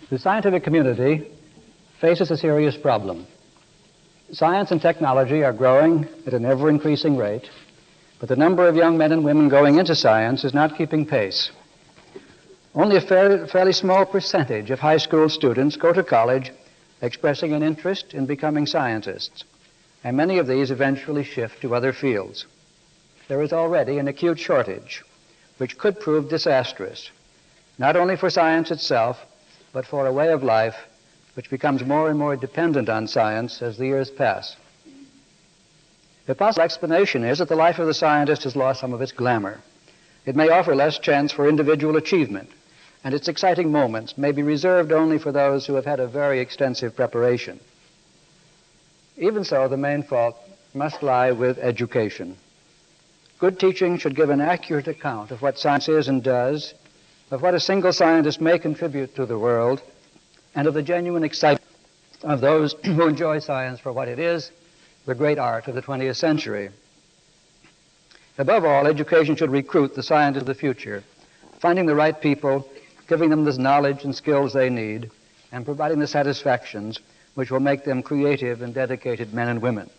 The scientific community faces a serious problem. Science and technology are growing at an ever-increasing rate, but the number of young men and women going into science is not keeping pace. Only a fairly small percentage of high school students go to college expressing an interest in becoming scientists, and many of these eventually shift to other fields. There is already an acute shortage, which could prove disastrous, not only for science itself, but for a way of life which becomes more and more dependent on science as the years pass. The possible explanation is that the life of the scientist has lost some of its glamour. It may offer less chance for individual achievement, and its exciting moments may be reserved only for those who have had a very extensive preparation. Even so, the main fault must lie with education. Good teaching should give an accurate account of what science is and does, of what a single scientist may contribute to the world, and of the genuine excitement of those who enjoy science for what it is, the great art of the 20th century. Above all, education should recruit the scientists of the future, finding the right people, giving them the knowledge and skills they need, and providing the satisfactions which will make them creative and dedicated men and women.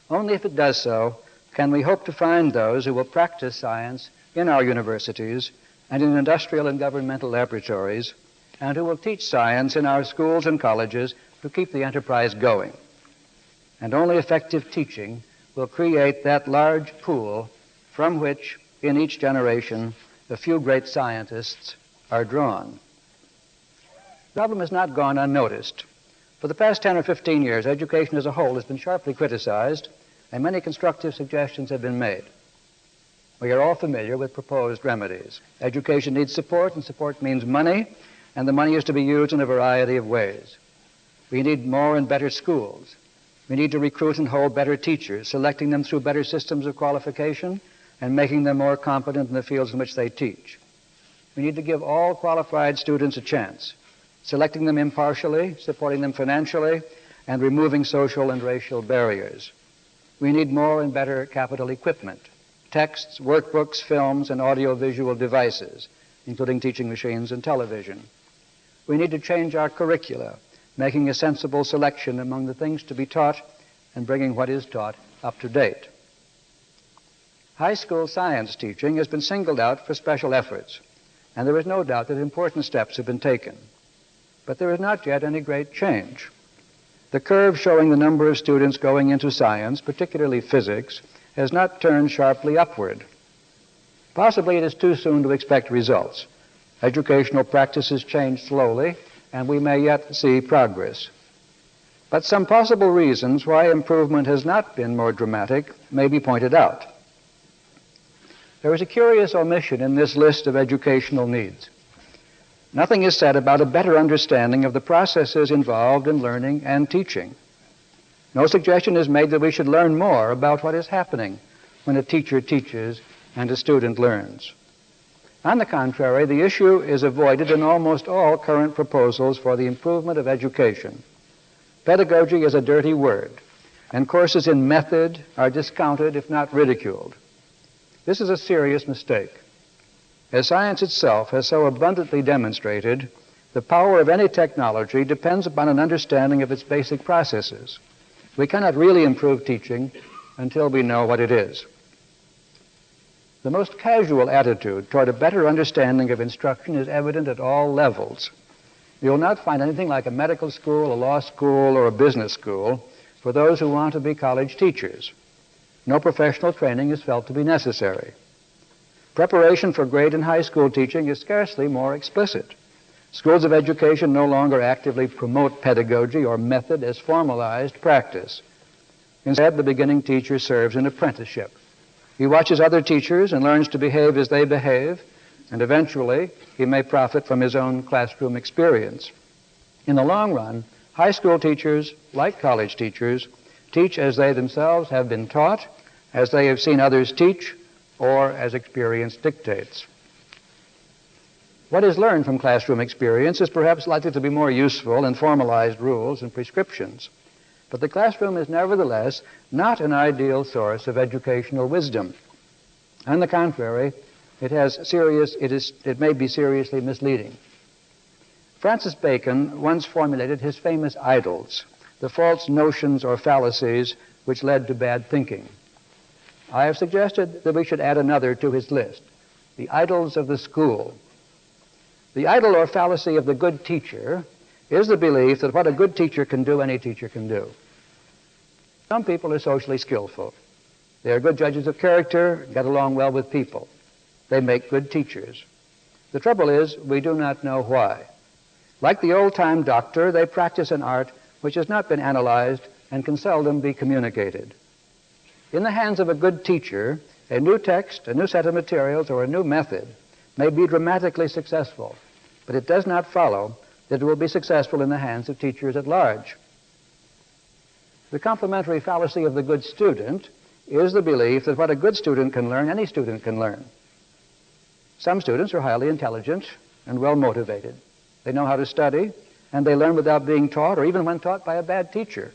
Only if it does so can we hope to find those who will practice science in our universities and in industrial and governmental laboratories, and who will teach science in our schools and colleges to keep the enterprise going. And only effective teaching will create that large pool from which, in each generation, a few great scientists are drawn. The problem has not gone unnoticed. For the past 10 or 15 years, education as a whole has been sharply criticized, and many constructive suggestions have been made. We are all familiar with proposed remedies. Education needs support, and support means money, and the money is to be used in a variety of ways. We need more and better schools. We need to recruit and hold better teachers, selecting them through better systems of qualification and making them more competent in the fields in which they teach. We need to give all qualified students a chance, selecting them impartially, supporting them financially, and removing social and racial barriers. We need more and better capital equipment, texts, workbooks, films, and audiovisual devices, including teaching machines and television. We need to change our curricula, making a sensible selection among the things to be taught and bringing what is taught up to date. High school science teaching has been singled out for special efforts, and there is no doubt that important steps have been taken. But there is not yet any great change. The curve showing the number of students going into science, particularly physics, has not turned sharply upward. Possibly it is too soon to expect results. Educational practices change slowly, and we may yet see progress. But some possible reasons why improvement has not been more dramatic may be pointed out. There is a curious omission in this list of educational needs. Nothing is said about a better understanding of the processes involved in learning and teaching. No suggestion is made that we should learn more about what is happening when a teacher teaches and a student learns. On the contrary, the issue is avoided in almost all current proposals for the improvement of education. Pedagogy is a dirty word, and courses in method are discounted, if not ridiculed. This is a serious mistake. As science itself has so abundantly demonstrated, the power of any technology depends upon an understanding of its basic processes. We cannot really improve teaching until we know what it is. The most casual attitude toward a better understanding of instruction is evident at all levels. You will not find anything like a medical school, a law school, or a business school for those who want to be college teachers. No professional training is felt to be necessary. Preparation for grade and high school teaching is scarcely more explicit. Schools of education no longer actively promote pedagogy or method as formalized practice. Instead, the beginning teacher serves an apprenticeship. He watches other teachers and learns to behave as they behave, and eventually he may profit from his own classroom experience. In the long run, high school teachers, like college teachers, teach as they themselves have been taught, as they have seen others teach, or as experience dictates. What is learned from classroom experience is perhaps likely to be more useful than formalized rules and prescriptions. But the classroom is nevertheless not an ideal source of educational wisdom. On the contrary, it may be seriously misleading. Francis Bacon once formulated his famous idols, the false notions or fallacies which led to bad thinking. I have suggested that we should add another to his list, the idols of the school. The idol or fallacy of the good teacher is the belief that what a good teacher can do, any teacher can do. Some people are socially skillful. They are good judges of character, get along well with people. They make good teachers. The trouble is, we do not know why. Like the old-time doctor, they practice an art which has not been analyzed and can seldom be communicated. In the hands of a good teacher, a new text, a new set of materials, or a new method may be dramatically successful, but it does not follow that it will be successful in the hands of teachers at large. The complementary fallacy of the good student is the belief that what a good student can learn, any student can learn. Some students are highly intelligent and well motivated. They know how to study, and they learn without being taught or even when taught by a bad teacher.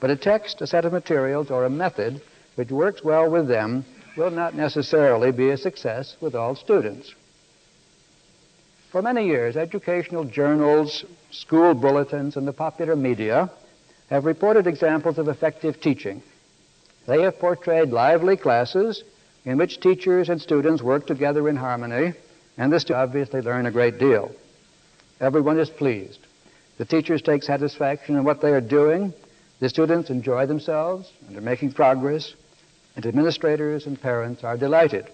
But a text, a set of materials, or a method which works well with them will not necessarily be a success with all students. For many years, educational journals, school bulletins, and the popular media have reported examples of effective teaching. They have portrayed lively classes in which teachers and students work together in harmony, and the students obviously learn a great deal. Everyone is pleased. The teachers take satisfaction in what they are doing, the students enjoy themselves and are making progress, and administrators and parents are delighted.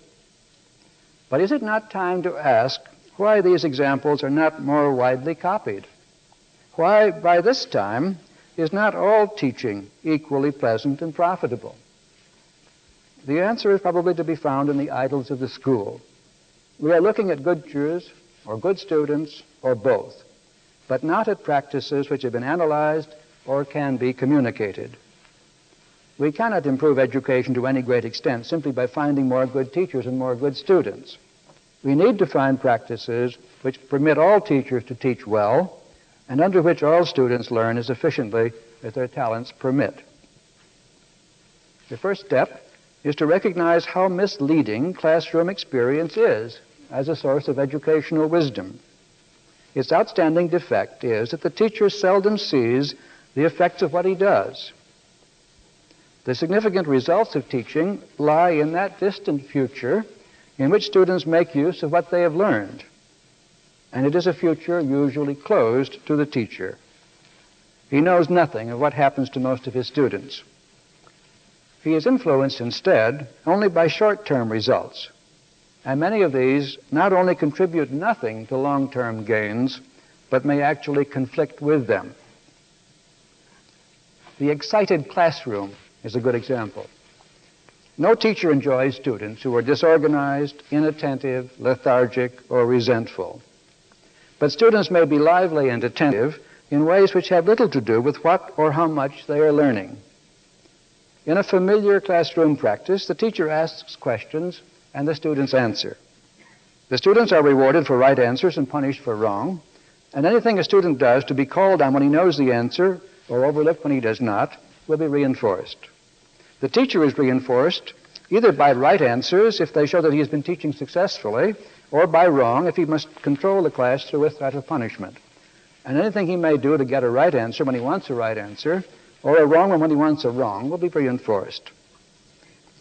But is it not time to ask why these examples are not more widely copied? Why, by this time, is not all teaching equally pleasant and profitable? The answer is probably to be found in the idols of the school. We are looking at good teachers or good students or both, but not at practices which have been analyzed or can be communicated. We cannot improve education to any great extent simply by finding more good teachers and more good students. We need to find practices which permit all teachers to teach well and under which all students learn as efficiently as their talents permit. The first step is to recognize how misleading classroom experience is as a source of educational wisdom. Its outstanding defect is that the teacher seldom sees the effects of what he does. The significant results of teaching lie in that distant future in which students make use of what they have learned. And it is a future usually closed to the teacher. He knows nothing of what happens to most of his students. He is influenced instead only by short-term results. And many of these not only contribute nothing to long-term gains, but may actually conflict with them. The excited classroom is a good example. No teacher enjoys students who are disorganized, inattentive, lethargic, or resentful. But students may be lively and attentive in ways which have little to do with what or how much they are learning. In a familiar classroom practice, the teacher asks questions and the students answer. The students are rewarded for right answers and punished for wrong, and anything a student does to be called on when he knows the answer or overlooked when he does not will be reinforced. The teacher is reinforced either by right answers if they show that he has been teaching successfully, or by wrong if he must control the class through a threat of punishment. And anything he may do to get a right answer when he wants a right answer, or a wrong one when he wants a wrong, will be reinforced.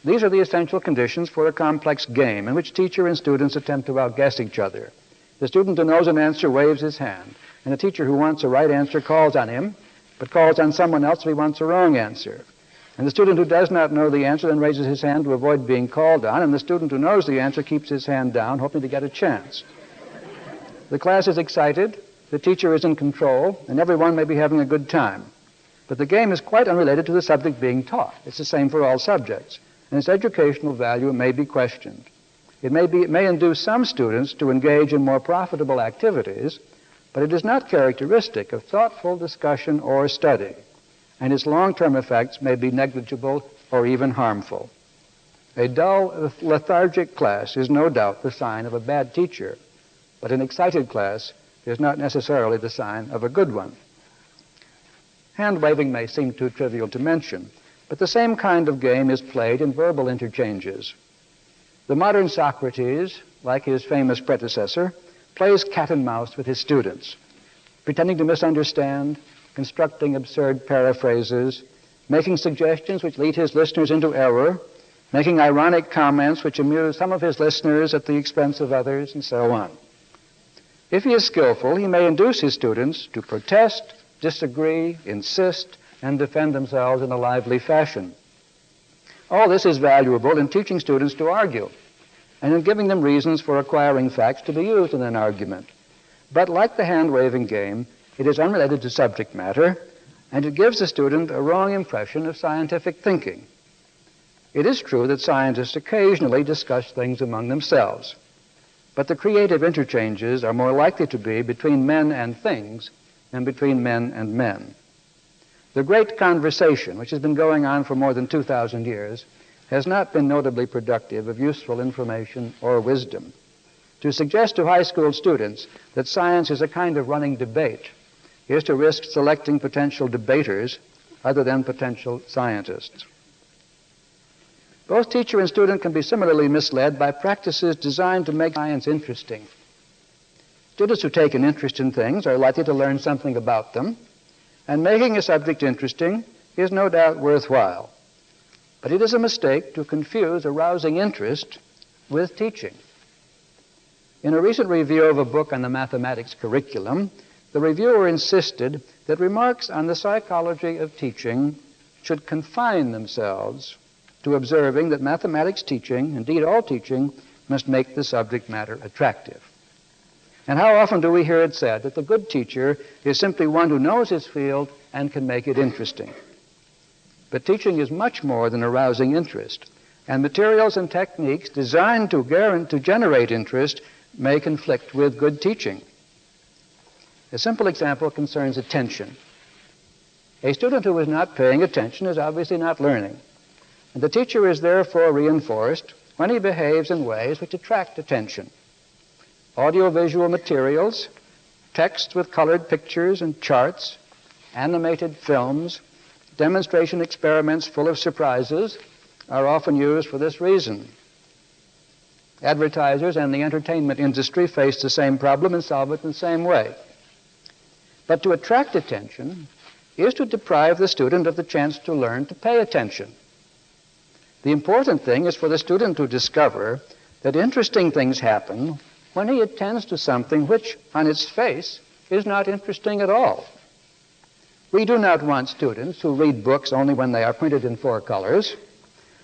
These are the essential conditions for a complex game in which teacher and students attempt to outguess each other. The student who knows an answer waves his hand, and the teacher who wants a right answer calls on him, but calls on someone else if he wants a wrong answer. And the student who does not know the answer then raises his hand to avoid being called on, and the student who knows the answer keeps his hand down, hoping to get a chance. The class is excited, the teacher is in control, and everyone may be having a good time. But the game is quite unrelated to the subject being taught. It's the same for all subjects, and its educational value may be questioned. It may induce some students to engage in more profitable activities, but it is not characteristic of thoughtful discussion or study, and its long-term effects may be negligible or even harmful. A dull, lethargic class is no doubt the sign of a bad teacher, but an excited class is not necessarily the sign of a good one. Hand-waving may seem too trivial to mention, but the same kind of game is played in verbal interchanges. The modern Socrates, like his famous predecessor, plays cat and mouse with his students. pretending to misunderstand, constructing absurd paraphrases, making suggestions which lead his listeners into error, making ironic comments which amuse some of his listeners at the expense of others, and so on. If he is skillful, he may induce his students to protest, disagree, insist, and defend themselves in a lively fashion. All this is valuable in teaching students to argue and in giving them reasons for acquiring facts to be used in an argument. But like the hand-waving game, it is unrelated to subject matter, and it gives the student a wrong impression of scientific thinking. It is true that scientists occasionally discuss things among themselves, but the creative interchanges are more likely to be between men and things than between men and men. The great conversation, which has been going on for more than 2,000 years, has not been notably productive of useful information or wisdom. To suggest to high school students that science is a kind of running debate is to risk selecting potential debaters other than potential scientists. Both teacher and student can be similarly misled by practices designed to make science interesting. Students who take an interest in things are likely to learn something about them, and making a subject interesting is no doubt worthwhile. But it is a mistake to confuse arousing interest with teaching. In a recent review of a book on the mathematics curriculum, the reviewer insisted that remarks on the psychology of teaching should confine themselves to observing that mathematics teaching, indeed all teaching, must make the subject matter attractive. And how often do we hear it said that the good teacher is simply one who knows his field and can make it interesting? But teaching is much more than arousing interest, and materials and techniques designed to generate interest may conflict with good teaching. A simple example concerns attention. A student who is not paying attention is obviously not learning, and the teacher is therefore reinforced when he behaves in ways which attract attention. Audiovisual materials, text with colored pictures and charts, animated films, demonstration experiments full of surprises are often used for this reason. Advertisers and the entertainment industry face the same problem and solve it in the same way. But to attract attention is to deprive the student of the chance to learn to pay attention. The important thing is for the student to discover that interesting things happen when he attends to something which, on its face, is not interesting at all. We do not want students who read books only when they are printed in 4 colors,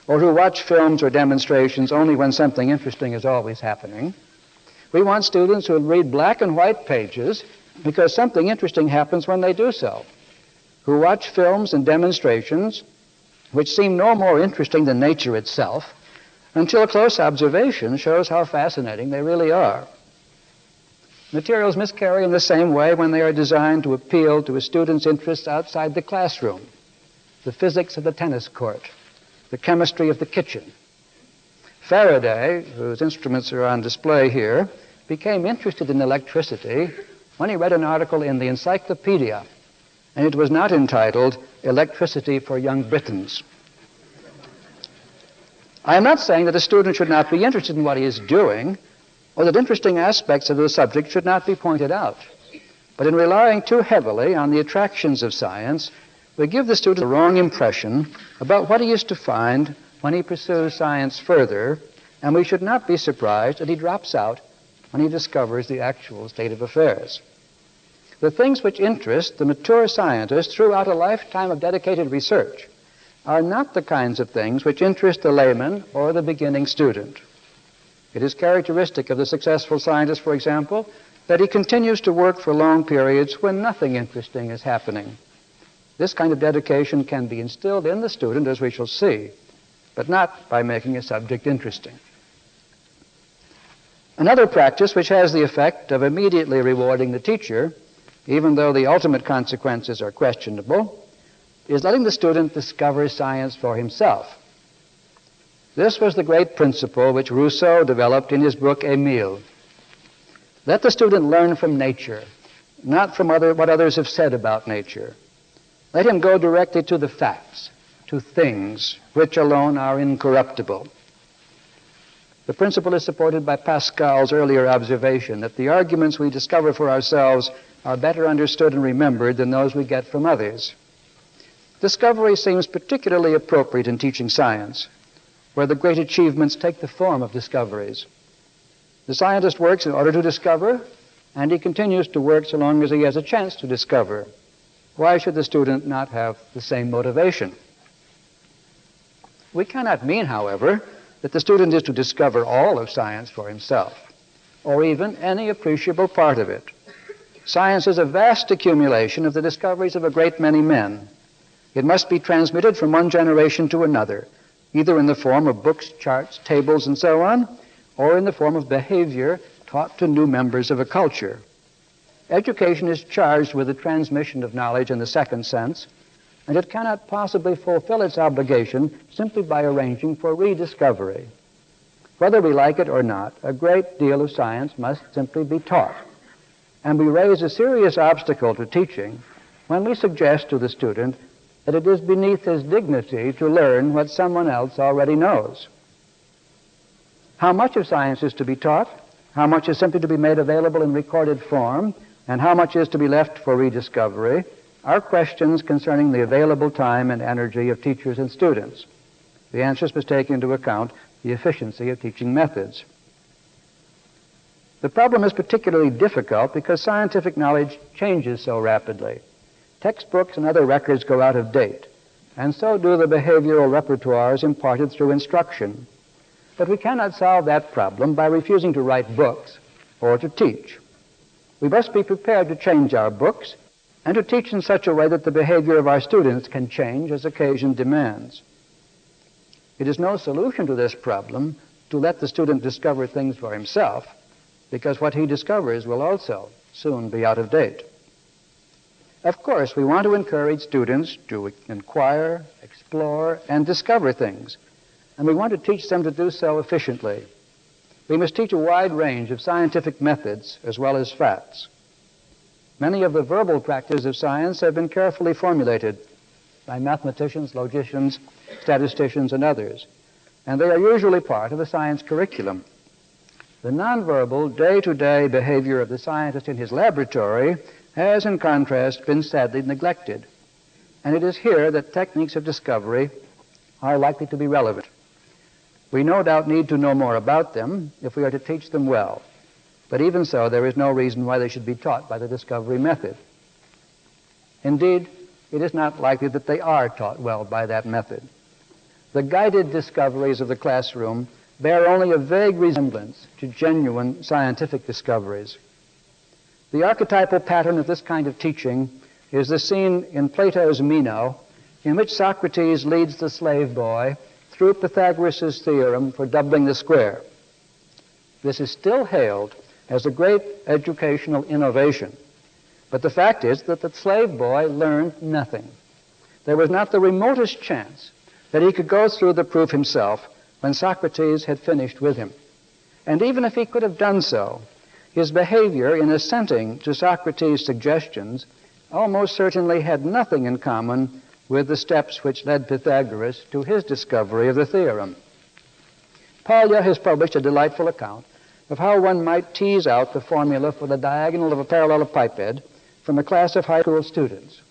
or who watch films or demonstrations only when something interesting is always happening. We want students who read black and white pages because something interesting happens when they do so, who watch films and demonstrations which seem no more interesting than nature itself, until close observation shows how fascinating they really are. Materials miscarry in the same way when they are designed to appeal to a student's interests outside the classroom. The physics of the tennis court, the chemistry of the kitchen. Faraday, whose instruments are on display here, became interested in electricity when he read an article in the Encyclopedia, and it was not entitled Electricity for Young Britons. I am not saying that a student should not be interested in what he is doing, or that interesting aspects of the subject should not be pointed out. But in relying too heavily on the attractions of science, we give the student a wrong impression about what he is to find when he pursues science further, and we should not be surprised that he drops out when he discovers the actual state of affairs. The things which interest the mature scientist throughout a lifetime of dedicated research are not the kinds of things which interest the layman or the beginning student. It is characteristic of the successful scientist, for example, that he continues to work for long periods when nothing interesting is happening. This kind of dedication can be instilled in the student, as we shall see, but not by making a subject interesting. Another practice which has the effect of immediately rewarding the teacher, even though the ultimate consequences are questionable, is letting the student discover science for himself. This was the great principle which Rousseau developed in his book Émile. Let the student learn from nature, not from what others have said about nature. Let him go directly to the facts, to things which alone are incorruptible. The principle is supported by Pascal's earlier observation that the arguments we discover for ourselves are better understood and remembered than those we get from others. Discovery seems particularly appropriate in teaching science, where the great achievements take the form of discoveries. The scientist works in order to discover, and he continues to work so long as he has a chance to discover. Why should the student not have the same motivation? We cannot mean, however, that the student is to discover all of science for himself, or even any appreciable part of it. Science is a vast accumulation of the discoveries of a great many men. It must be transmitted from one generation to another, either in the form of books, charts, tables, and so on, or in the form of behavior taught to new members of a culture. Education is charged with the transmission of knowledge in the second sense, and it cannot possibly fulfill its obligation simply by arranging for rediscovery. Whether we like it or not, a great deal of science must simply be taught. And we raise a serious obstacle to teaching when we suggest to the student that it is beneath his dignity to learn what someone else already knows. How much of science is to be taught, how much is simply to be made available in recorded form, and how much is to be left for rediscovery are questions concerning the available time and energy of teachers and students. The answers must take into account the efficiency of teaching methods. The problem is particularly difficult because scientific knowledge changes so rapidly. Textbooks and other records go out of date, and so do the behavioral repertoires imparted through instruction. But we cannot solve that problem by refusing to write books or to teach. We must be prepared to change our books and to teach in such a way that the behavior of our students can change as occasion demands. It is no solution to this problem to let the student discover things for himself, because what he discovers will also soon be out of date. Of course, we want to encourage students to inquire, explore, and discover things, and we want to teach them to do so efficiently. We must teach a wide range of scientific methods as well as facts. Many of the verbal practices of science have been carefully formulated by mathematicians, logicians, statisticians, and others, and they are usually part of a science curriculum. The nonverbal, day-to-day behavior of the scientist in his laboratory has, in contrast, been sadly neglected, and it is here that techniques of discovery are likely to be relevant. We no doubt need to know more about them if we are to teach them well, but even so, there is no reason why they should be taught by the discovery method. Indeed, it is not likely that they are taught well by that method. The guided discoveries of the classroom bear only a vague resemblance to genuine scientific discoveries. The archetypal pattern of this kind of teaching is the scene in Plato's Meno, in which Socrates leads the slave boy through Pythagoras' theorem for doubling the square. This is still hailed as a great educational innovation, but the fact is that the slave boy learned nothing. There was not the remotest chance that he could go through the proof himself when Socrates had finished with him. And even if he could have done so, his behavior in assenting to Socrates' suggestions almost certainly had nothing in common with the steps which led Pythagoras to his discovery of the theorem. Polya has published a delightful account of how one might tease out the formula for the diagonal of a parallelepiped from a class of high school students.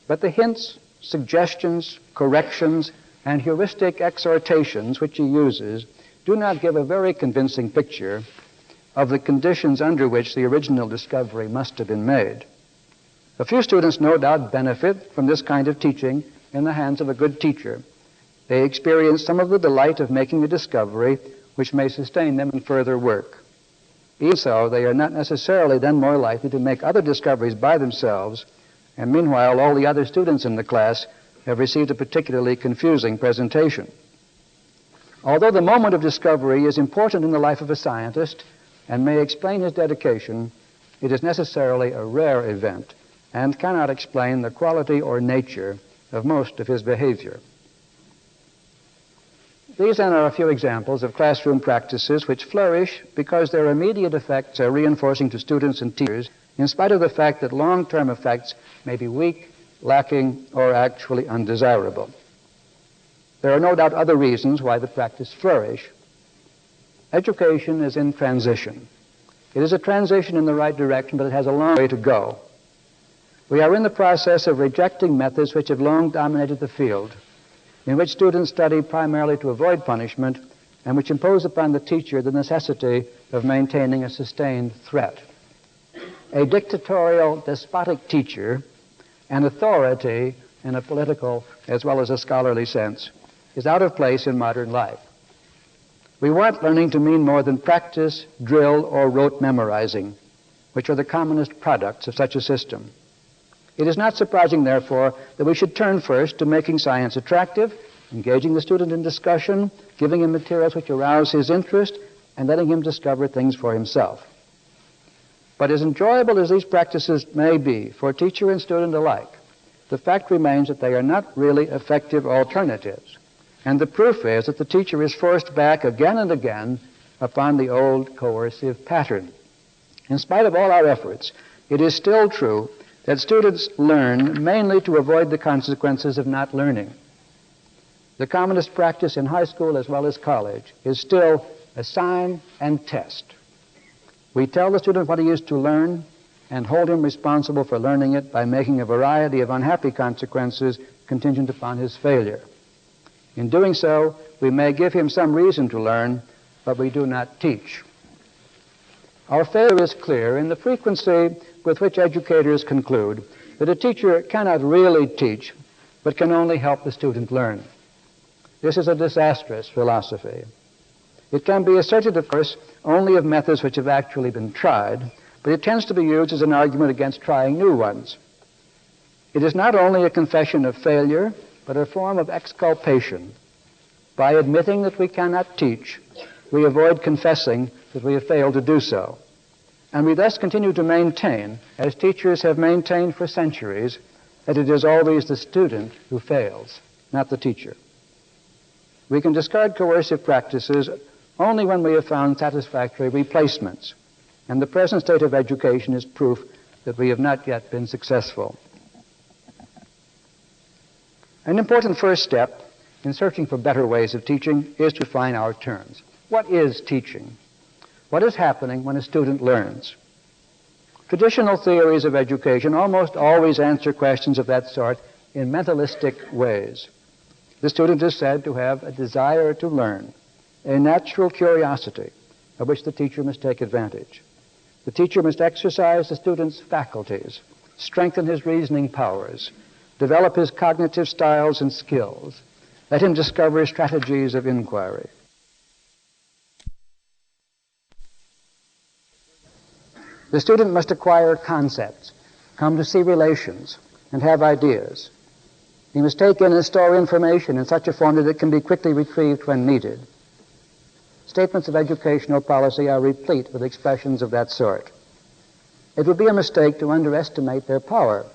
But the hints, suggestions, corrections, and heuristic exhortations which he uses do not give a very convincing picture of the conditions under which the original discovery must have been made. A few students no doubt benefit from this kind of teaching in the hands of a good teacher. They experience some of the delight of making a discovery which may sustain them in further work. Even so, they are not necessarily then more likely to make other discoveries by themselves, and meanwhile all the other students in the class have received a particularly confusing presentation. Although the moment of discovery is important in the life of a scientist and may explain his dedication, it is necessarily a rare event and cannot explain the quality or nature of most of his behavior. These then are a few examples of classroom practices which flourish because their immediate effects are reinforcing to students and teachers, in spite of the fact that long-term effects may be weak, lacking, or actually undesirable. There are no doubt other reasons why the practice flourish. Education is in transition. It is a transition in the right direction, but it has a long way to go. We are in the process of rejecting methods which have long dominated the field, in which students study primarily to avoid punishment and which impose upon the teacher the necessity of maintaining a sustained threat. A dictatorial, despotic teacher, an authority in a political as well as a scholarly sense, is out of place in modern life. We want learning to mean more than practice, drill, or rote memorizing, which are the commonest products of such a system. It is not surprising, therefore, that we should turn first to making science attractive, engaging the student in discussion, giving him materials which arouse his interest, and letting him discover things for himself. But as enjoyable as these practices may be for teacher and student alike, the fact remains that they are not really effective alternatives. And the proof is that the teacher is forced back again and again upon the old coercive pattern. In spite of all our efforts, it is still true that students learn mainly to avoid the consequences of not learning. The commonest practice in high school as well as college is still assign and test. We tell the student what he is to learn and hold him responsible for learning it by making a variety of unhappy consequences contingent upon his failure. In doing so, we may give him some reason to learn, but we do not teach. Our failure is clear in the frequency with which educators conclude that a teacher cannot really teach, but can only help the student learn. This is a disastrous philosophy. It can be asserted, of course, only of methods which have actually been tried, but it tends to be used as an argument against trying new ones. It is not only a confession of failure, but a form of exculpation. By admitting that we cannot teach, we avoid confessing that we have failed to do so. And we thus continue to maintain, as teachers have maintained for centuries, that it is always the student who fails, not the teacher. We can discard coercive practices only when we have found satisfactory replacements, and the present state of education is proof that we have not yet been successful. An important first step in searching for better ways of teaching is to define our terms. What is teaching? What is happening when a student learns? Traditional theories of education almost always answer questions of that sort in mentalistic ways. The student is said to have a desire to learn, a natural curiosity of which the teacher must take advantage. The teacher must exercise the student's faculties, strengthen his reasoning powers, develop his cognitive styles and skills. Let him discover strategies of inquiry. The student must acquire concepts, come to see relations, and have ideas. He must take in and store information in such a form that it can be quickly retrieved when needed. Statements of educational policy are replete with expressions of that sort. It would be a mistake to underestimate their power,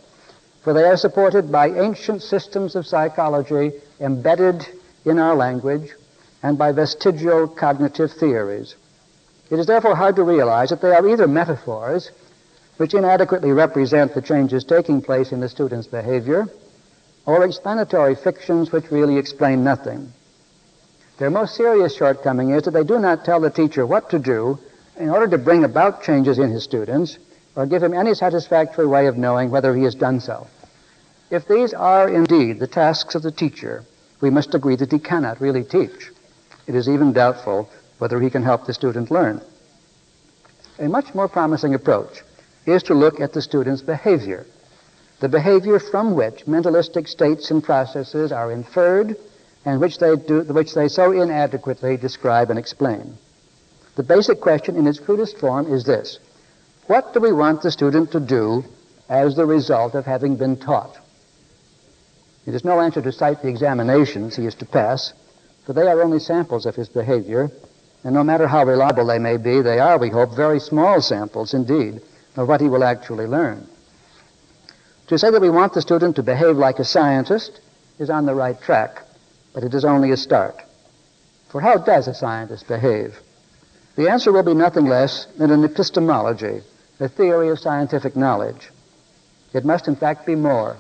for they are supported by ancient systems of psychology embedded in our language and by vestigial cognitive theories. It is therefore hard to realize that they are either metaphors, which inadequately represent the changes taking place in the student's behavior, or explanatory fictions which really explain nothing. Their most serious shortcoming is that they do not tell the teacher what to do in order to bring about changes in his students, or give him any satisfactory way of knowing whether he has done so. If these are indeed the tasks of the teacher, we must agree that he cannot really teach. It is even doubtful whether he can help the student learn. A much more promising approach is to look at the student's behavior, the behavior from which mentalistic states and processes are inferred and which they so inadequately describe and explain. The basic question in its crudest form is this: what do we want the student to do as the result of having been taught? It is no answer to cite the examinations he is to pass, for they are only samples of his behavior, and no matter how reliable they may be, they are, we hope, very small samples indeed of what he will actually learn. To say that we want the student to behave like a scientist is on the right track, but it is only a start. For how does a scientist behave? The answer will be nothing less than an epistemology, a theory of scientific knowledge. It must, in fact, be more.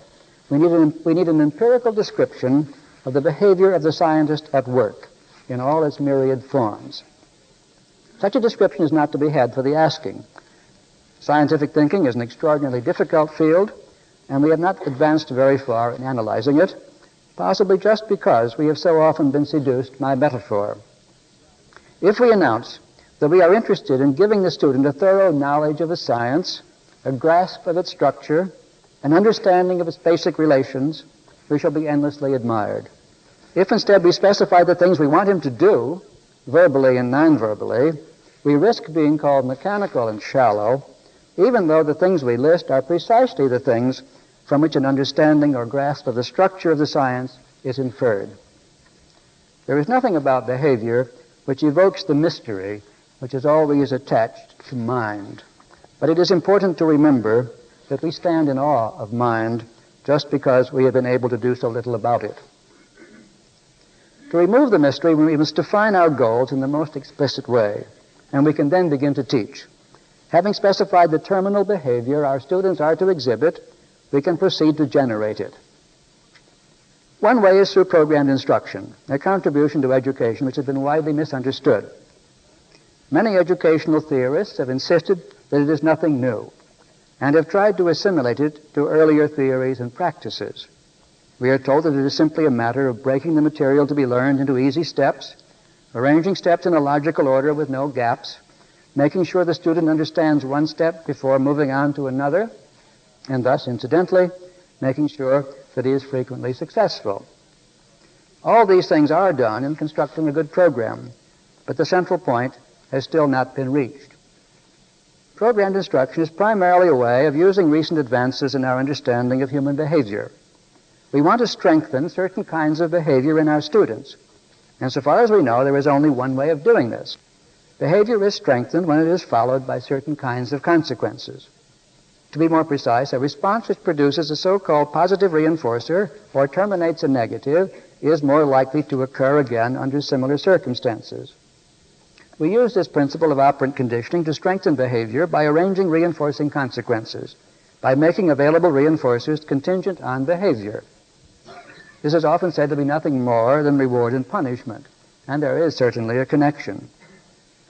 We need an empirical description of the behavior of the scientist at work in all its myriad forms. Such a description is not to be had for the asking. Scientific thinking is an extraordinarily difficult field, and we have not advanced very far in analyzing it, possibly just because we have so often been seduced by metaphor. If we announce that we are interested in giving the student a thorough knowledge of a science, a grasp of its structure, an understanding of its basic relations, we shall be endlessly admired. If instead we specify the things we want him to do, verbally and non-verbally, we risk being called mechanical and shallow, even though the things we list are precisely the things from which an understanding or grasp of the structure of the science is inferred. There is nothing about behavior which evokes the mystery which is always attached to mind. But it is important to remember that we stand in awe of mind just because we have been able to do so little about it. To remove the mystery, we must define our goals in the most explicit way, and we can then begin to teach. Having specified the terminal behavior our students are to exhibit, we can proceed to generate it. One way is through programmed instruction, a contribution to education which has been widely misunderstood. Many educational theorists have insisted that it is nothing new, and have tried to assimilate it to earlier theories and practices. We are told that it is simply a matter of breaking the material to be learned into easy steps, arranging steps in a logical order with no gaps, making sure the student understands one step before moving on to another, and thus, incidentally, making sure that he is frequently successful. All these things are done in constructing a good program, but the central point has still not been reached. Programmed instruction is primarily a way of using recent advances in our understanding of human behavior. We want to strengthen certain kinds of behavior in our students, and so far as we know, there is only one way of doing this. Behavior is strengthened when it is followed by certain kinds of consequences. To be more precise, a response which produces a so-called positive reinforcer or terminates a negative is more likely to occur again under similar circumstances. We use this principle of operant conditioning to strengthen behavior by arranging reinforcing consequences, by making available reinforcers contingent on behavior. This is often said to be nothing more than reward and punishment, and there is certainly a connection.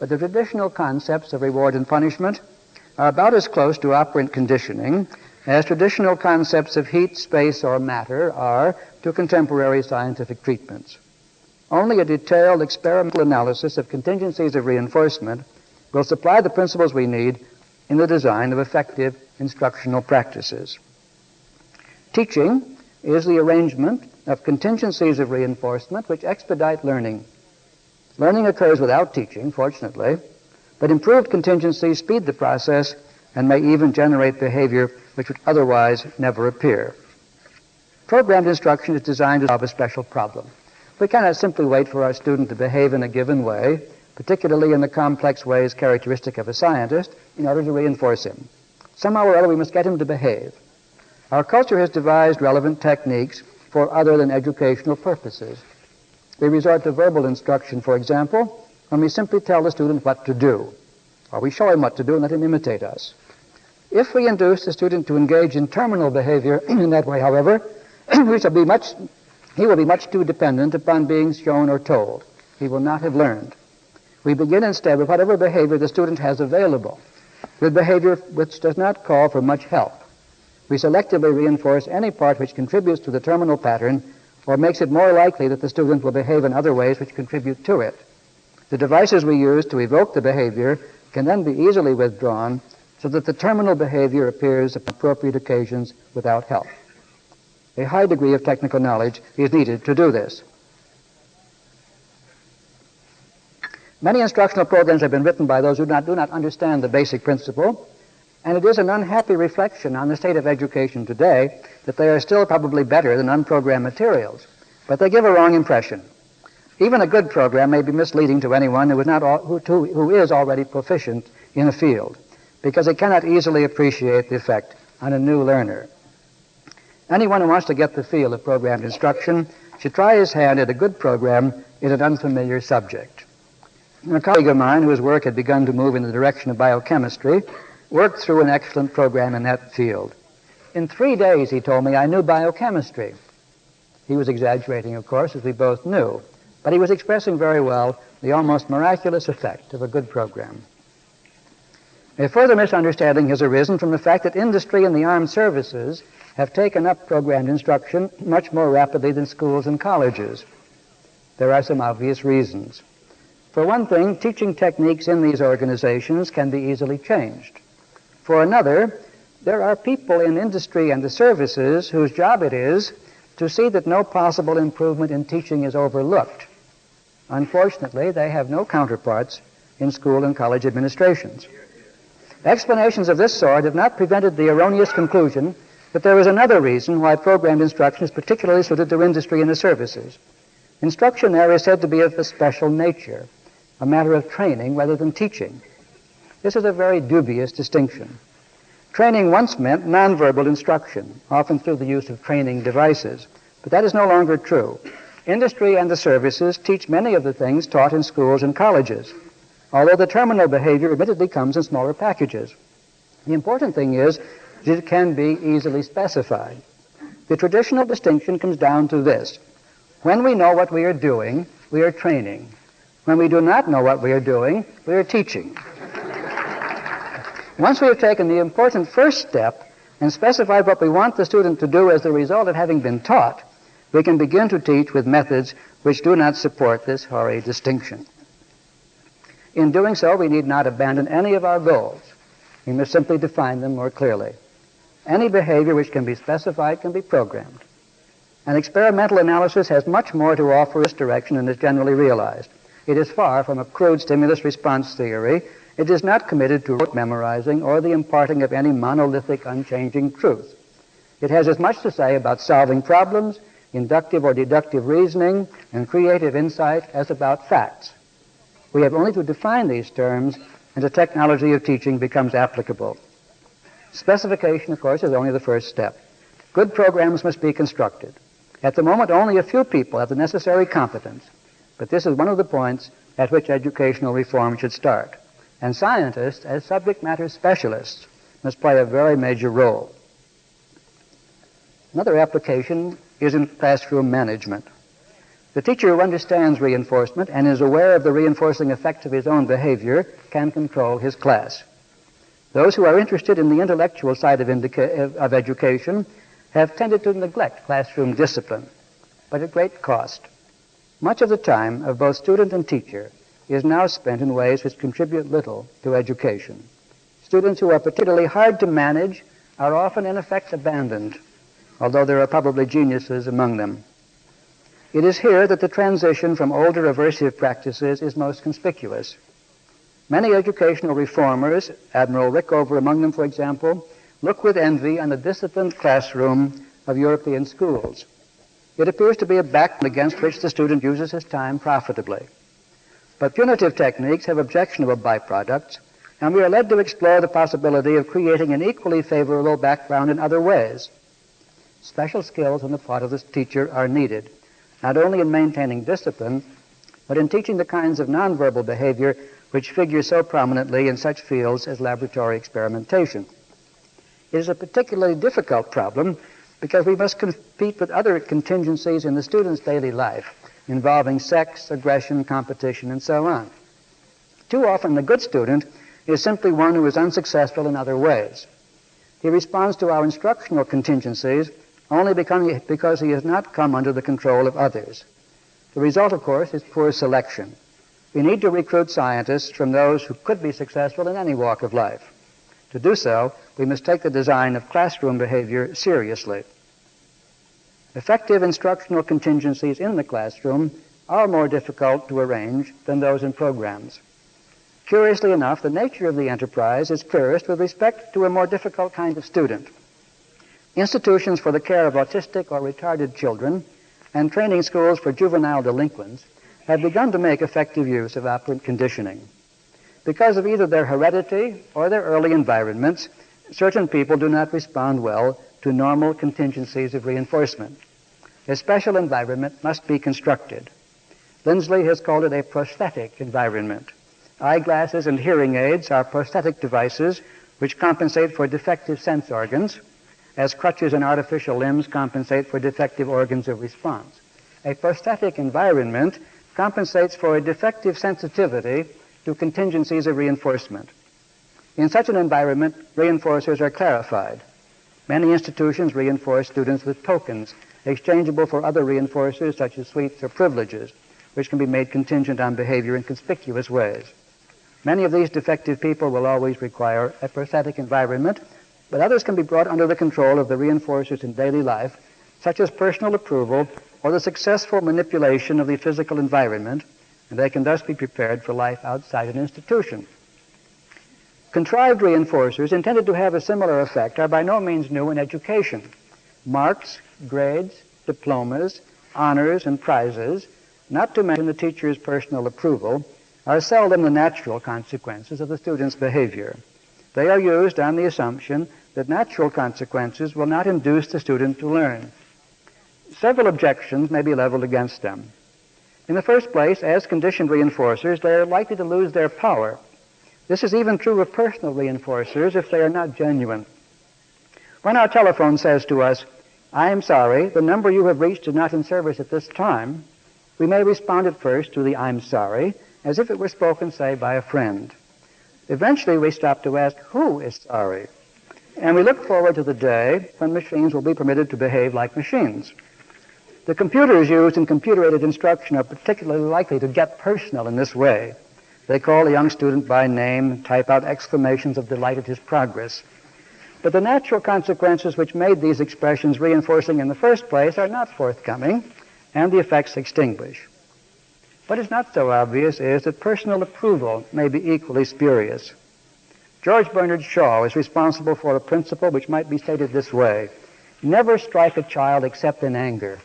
But the traditional concepts of reward and punishment are about as close to operant conditioning as traditional concepts of heat, space, or matter are to contemporary scientific treatments. Only a detailed experimental analysis of contingencies of reinforcement will supply the principles we need in the design of effective instructional practices. Teaching is the arrangement of contingencies of reinforcement which expedite learning. Learning occurs without teaching, fortunately, but improved contingencies speed the process and may even generate behavior which would otherwise never appear. Programmed instruction is designed to solve a special problem. We cannot simply wait for our student to behave in a given way, particularly in the complex ways characteristic of a scientist, in order to reinforce him. Somehow or other we must get him to behave. Our culture has devised relevant techniques for other than educational purposes. We resort to verbal instruction, for example, when we simply tell the student what to do, or we show him what to do and let him imitate us. If we induce the student to engage in terminal behavior in that way, however, he will be much too dependent upon being shown or told. He will not have learned. We begin instead with whatever behavior the student has available, with behavior which does not call for much help. We selectively reinforce any part which contributes to the terminal pattern or makes it more likely that the student will behave in other ways which contribute to it. The devices we use to evoke the behavior can then be easily withdrawn so that the terminal behavior appears at appropriate occasions without help. A high degree of technical knowledge is needed to do this. Many instructional programs have been written by those who do not understand the basic principle, and it is an unhappy reflection on the state of education today that they are still probably better than unprogrammed materials, but they give a wrong impression. Even a good program may be misleading to anyone who is already proficient in a field, because it cannot easily appreciate the effect on a new learner. Anyone who wants to get the feel of programmed instruction should try his hand at a good program in an unfamiliar subject. A colleague of mine whose work had begun to move in the direction of biochemistry worked through an excellent program in that field. In 3 days, he told me, I knew biochemistry. He was exaggerating, of course, as we both knew, but he was expressing very well the almost miraculous effect of a good program. A further misunderstanding has arisen from the fact that industry and the armed services have taken up programmed instruction much more rapidly than schools and colleges. There are some obvious reasons. For one thing, teaching techniques in these organizations can be easily changed. For another, there are people in industry and the services whose job it is to see that no possible improvement in teaching is overlooked. Unfortunately, they have no counterparts in school and college administrations. Explanations of this sort have not prevented the erroneous conclusion that there is another reason why programmed instruction is particularly suited to industry and the services. Instruction there is said to be of a special nature, a matter of training rather than teaching. This is a very dubious distinction. Training once meant nonverbal instruction, often through the use of training devices, but that is no longer true. Industry and the services teach many of the things taught in schools and colleges, although the terminal behavior admittedly comes in smaller packages. The important thing is that it can be easily specified. The traditional distinction comes down to this. When we know what we are doing, we are training. When we do not know what we are doing, we are teaching. Once we have taken the important first step and specified what we want the student to do as the result of having been taught, we can begin to teach with methods which do not support this hoary distinction. In doing so, we need not abandon any of our goals. We must simply define them more clearly. Any behavior which can be specified can be programmed. An experimental analysis has much more to offer this direction than is generally realized. It is far from a crude stimulus-response theory. It is not committed to rote memorizing or the imparting of any monolithic, unchanging truth. It has as much to say about solving problems, inductive or deductive reasoning, and creative insight as about facts. We have only to define these terms, and the technology of teaching becomes applicable. Specification, of course, is only the first step. Good programs must be constructed. At the moment, only a few people have the necessary competence, but this is one of the points at which educational reform should start. And scientists, as subject matter specialists, must play a very major role. Another application is in classroom management. The teacher who understands reinforcement and is aware of the reinforcing effects of his own behavior can control his class. Those who are interested in the intellectual side of education have tended to neglect classroom discipline, but at great cost. Much of the time of both student and teacher is now spent in ways which contribute little to education. Students who are particularly hard to manage are often in effect abandoned, although there are probably geniuses among them. It is here that the transition from older aversive practices is most conspicuous. Many educational reformers, Admiral Rickover among them, for example, look with envy on the disciplined classroom of European schools. It appears to be a background against which the student uses his time profitably. But punitive techniques have objectionable byproducts, and we are led to explore the possibility of creating an equally favorable background in other ways. Special skills on the part of the teacher are needed, not only in maintaining discipline, but in teaching the kinds of nonverbal behavior which figure so prominently in such fields as laboratory experimentation. It is a particularly difficult problem because we must compete with other contingencies in the student's daily life, involving sex, aggression, competition, and so on. Too often, the good student is simply one who is unsuccessful in other ways. He responds to our instructional contingencies only because he has not come under the control of others. The result, of course, is poor selection. We need to recruit scientists from those who could be successful in any walk of life. To do so, we must take the design of classroom behavior seriously. Effective instructional contingencies in the classroom are more difficult to arrange than those in programs. Curiously enough, the nature of the enterprise is clearest with respect to a more difficult kind of student. Institutions for the care of autistic or retarded children and training schools for juvenile delinquents have begun to make effective use of operant conditioning. Because of either their heredity or their early environments, certain people do not respond well to normal contingencies of reinforcement. A special environment must be constructed. Lindsley has called it a prosthetic environment. Eyeglasses and hearing aids are prosthetic devices which compensate for defective sense organs, as crutches and artificial limbs compensate for defective organs of response. A prosthetic environment compensates for a defective sensitivity to contingencies of reinforcement. In such an environment, reinforcers are clarified. Many institutions reinforce students with tokens, exchangeable for other reinforcers such as sweets or privileges, which can be made contingent on behavior in conspicuous ways. Many of these defective people will always require a prosthetic environment, but others can be brought under the control of the reinforcers in daily life, such as personal approval or the successful manipulation of the physical environment, and they can thus be prepared for life outside an institution. Contrived reinforcers intended to have a similar effect are by no means new in education. Marks, grades, diplomas, honors, and prizes, not to mention the teacher's personal approval, are seldom the natural consequences of the student's behavior. They are used on the assumption that natural consequences will not induce the student to learn. Several objections may be leveled against them. In the first place, as conditioned reinforcers, they are likely to lose their power. This is even true of personal reinforcers if they are not genuine. When our telephone says to us, "I am sorry, the number you have reached is not in service at this time," we may respond at first to the "I'm sorry," as if it were spoken, say, by a friend. Eventually, we stop to ask, who is sorry? And we look forward to the day when machines will be permitted to behave like machines. The computers used in computer-aided instruction are particularly likely to get personal in this way. They call a young student by name and type out exclamations of delight at his progress. But the natural consequences which made these expressions reinforcing in the first place are not forthcoming, and the effects extinguish. What is not so obvious is that personal approval may be equally spurious. George Bernard Shaw is responsible for a principle which might be stated this way: never strike a child except in anger.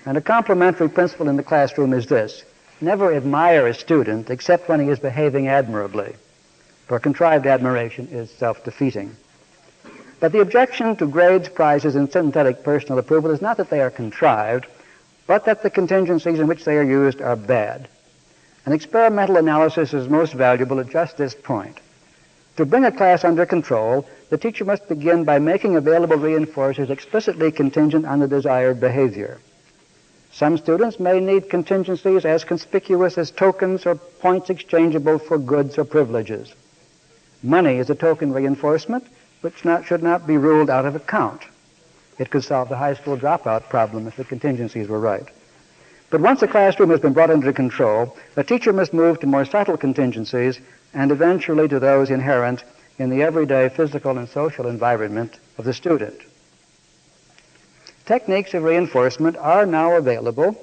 And a complementary principle in the classroom is this: never admire a student except when he is behaving admirably, for contrived admiration is self-defeating. But the objection to grades, prizes, and synthetic personal approval is not that they are contrived, but that the contingencies in which they are used are bad. An experimental analysis is most valuable at just this point. To bring a class under control, the teacher must begin by making available reinforcers explicitly contingent on the desired behavior. Some students may need contingencies as conspicuous as tokens or points exchangeable for goods or privileges. Money is a token reinforcement which should not be ruled out of account. It could solve the high school dropout problem if the contingencies were right. But once a classroom has been brought under control, the teacher must move to more subtle contingencies and eventually to those inherent in the everyday physical and social environment of the student. Techniques of reinforcement are now available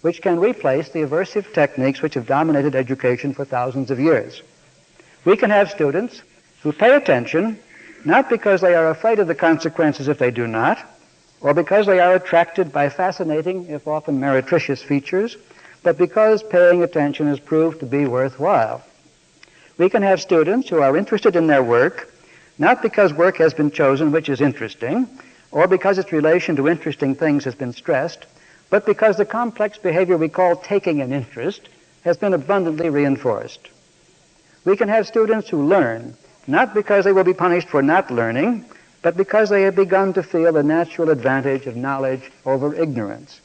which can replace the aversive techniques which have dominated education for thousands of years. We can have students who pay attention not because they are afraid of the consequences if they do not, or because they are attracted by fascinating, if often meretricious features, but because paying attention has proved to be worthwhile. We can have students who are interested in their work, not because work has been chosen which is interesting, or because its relation to interesting things has been stressed, but because the complex behavior we call taking an interest has been abundantly reinforced. We can have students who learn, not because they will be punished for not learning, but because they have begun to feel the natural advantage of knowledge over ignorance.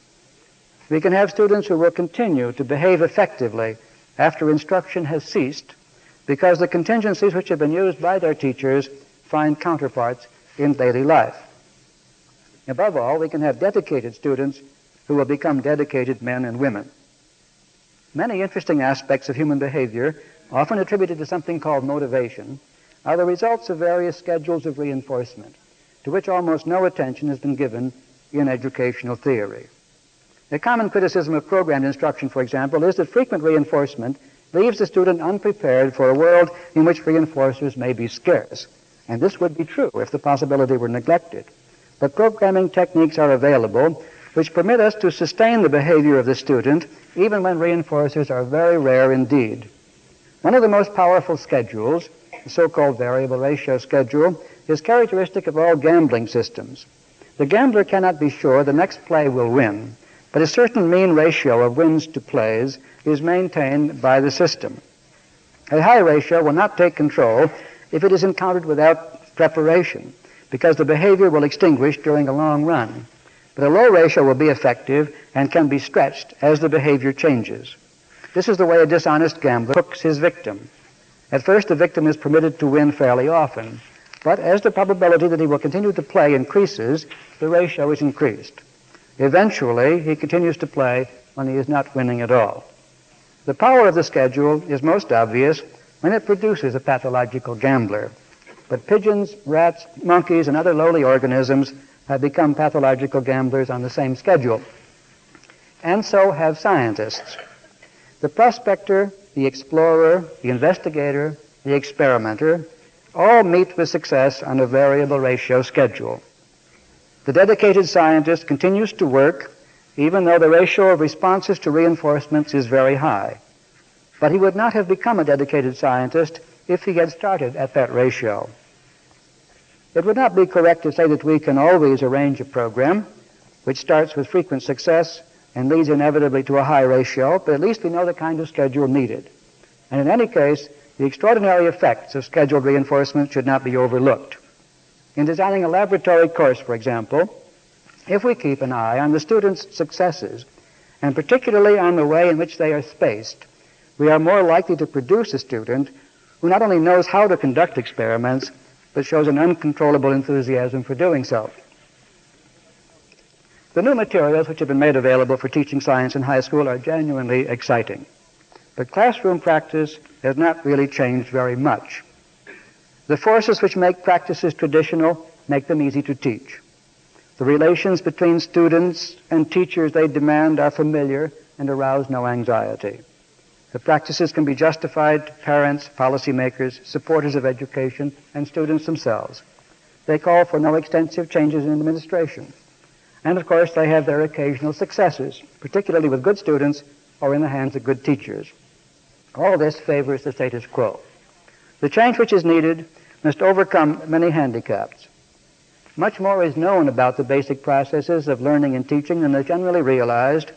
We can have students who will continue to behave effectively after instruction has ceased, because the contingencies which have been used by their teachers find counterparts in daily life. Above all, we can have dedicated students who will become dedicated men and women. Many interesting aspects of human behavior, often attributed to something called motivation, are the results of various schedules of reinforcement, to which almost no attention has been given in educational theory. A common criticism of programmed instruction, for example, is that frequent reinforcement leaves the student unprepared for a world in which reinforcers may be scarce. And this would be true if the possibility were neglected. But programming techniques are available which permit us to sustain the behavior of the student even when reinforcers are very rare indeed. One of the most powerful schedules, the so-called variable ratio schedule, is characteristic of all gambling systems. The gambler cannot be sure the next play will win, but a certain mean ratio of wins to plays is maintained by the system. A high ratio will not take control if it is encountered without preparation, because the behavior will extinguish during a long run. But a low ratio will be effective and can be stretched as the behavior changes. This is the way a dishonest gambler hooks his victim. At first, the victim is permitted to win fairly often, but as the probability that he will continue to play increases, the ratio is increased. Eventually, he continues to play when he is not winning at all. The power of the schedule is most obvious when it produces a pathological gambler. But pigeons, rats, monkeys, and other lowly organisms have become pathological gamblers on the same schedule. And so have scientists. The prospector, the explorer, the investigator, the experimenter all meet with success on a variable ratio schedule. The dedicated scientist continues to work even though the ratio of responses to reinforcements is very high. But he would not have become a dedicated scientist if he had started at that ratio. It would not be correct to say that we can always arrange a program which starts with frequent success and leads inevitably to a high ratio, but at least we know the kind of schedule needed. And in any case, the extraordinary effects of scheduled reinforcement should not be overlooked. In designing a laboratory course, for example, if we keep an eye on the students' successes, and particularly on the way in which they are spaced, we are more likely to produce a student who not only knows how to conduct experiments, but shows an uncontrollable enthusiasm for doing so. The new materials which have been made available for teaching science in high school are genuinely exciting. But classroom practice has not really changed very much. The forces which make practices traditional make them easy to teach. The relations between students and teachers they demand are familiar and arouse no anxiety. The practices can be justified to parents, policymakers, supporters of education, and students themselves. They call for no extensive changes in administration. And of course, they have their occasional successes, particularly with good students or in the hands of good teachers. All this favors the status quo. The change which is needed must overcome many handicaps. Much more is known about the basic processes of learning and teaching than is generally realized,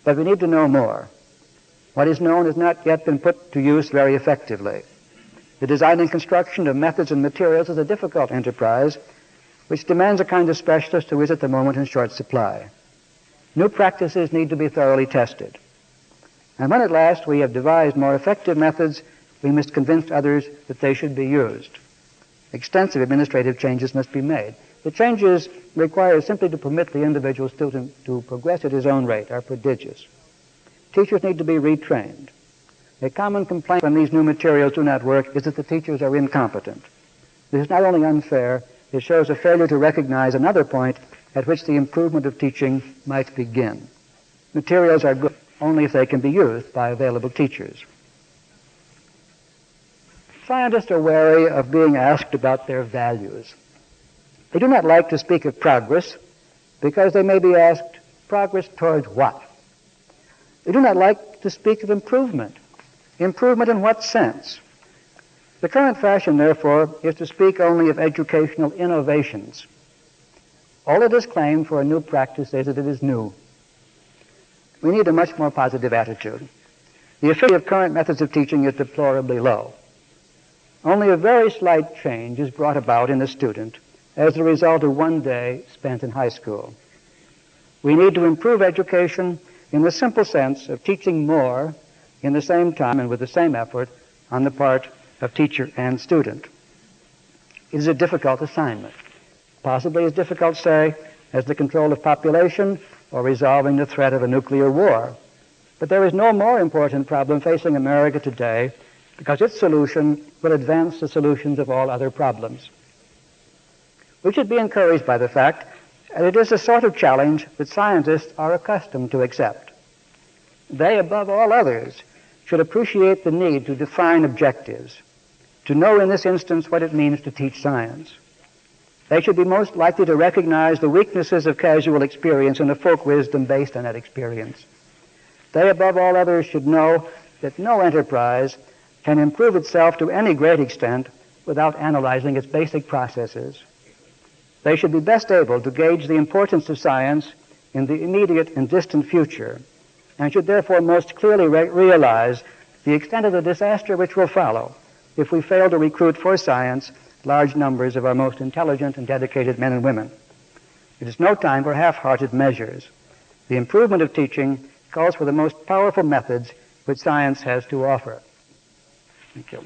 but we need to know more. What is known has not yet been put to use very effectively. The design and construction of methods and materials is a difficult enterprise which demands a kind of specialist who is at the moment in short supply. New practices need to be thoroughly tested. And when at last we have devised more effective methods, we must convince others that they should be used. Extensive administrative changes must be made. The changes required simply to permit the individual student to progress at his own rate are prodigious. Teachers need to be retrained. A common complaint when these new materials do not work is that the teachers are incompetent. This is not only unfair, it shows a failure to recognize another point at which the improvement of teaching might begin. Materials are good only if they can be used by available teachers. Scientists are wary of being asked about their values. They do not like to speak of progress because they may be asked, progress towards what? They do not like to speak of improvement. Improvement in what sense? The current fashion, therefore, is to speak only of educational innovations. All that is claimed for a new practice is that it is new. We need a much more positive attitude. The efficiency of current methods of teaching is deplorably low. Only a very slight change is brought about in the student as a result of one day spent in high school. We need to improve education in the simple sense of teaching more in the same time and with the same effort on the part of teacher and student. It is a difficult assignment, possibly as difficult, say, as the control of population or resolving the threat of a nuclear war. But there is no more important problem facing America today because its solution will advance the solutions of all other problems. We should be encouraged by the fact that it is the sort of challenge that scientists are accustomed to accept. They, above all others, should appreciate the need to define objectives, to know in this instance what it means to teach science. They should be most likely to recognize the weaknesses of casual experience and the folk wisdom based on that experience. They, above all others, should know that no enterprise can improve itself to any great extent without analyzing its basic processes. They should be best able to gauge the importance of science in the immediate and distant future, and should therefore most clearly realize the extent of the disaster which will follow if we fail to recruit for science large numbers of our most intelligent and dedicated men and women. It is no time for half-hearted measures. The improvement of teaching calls for the most powerful methods which science has to offer. Thank you.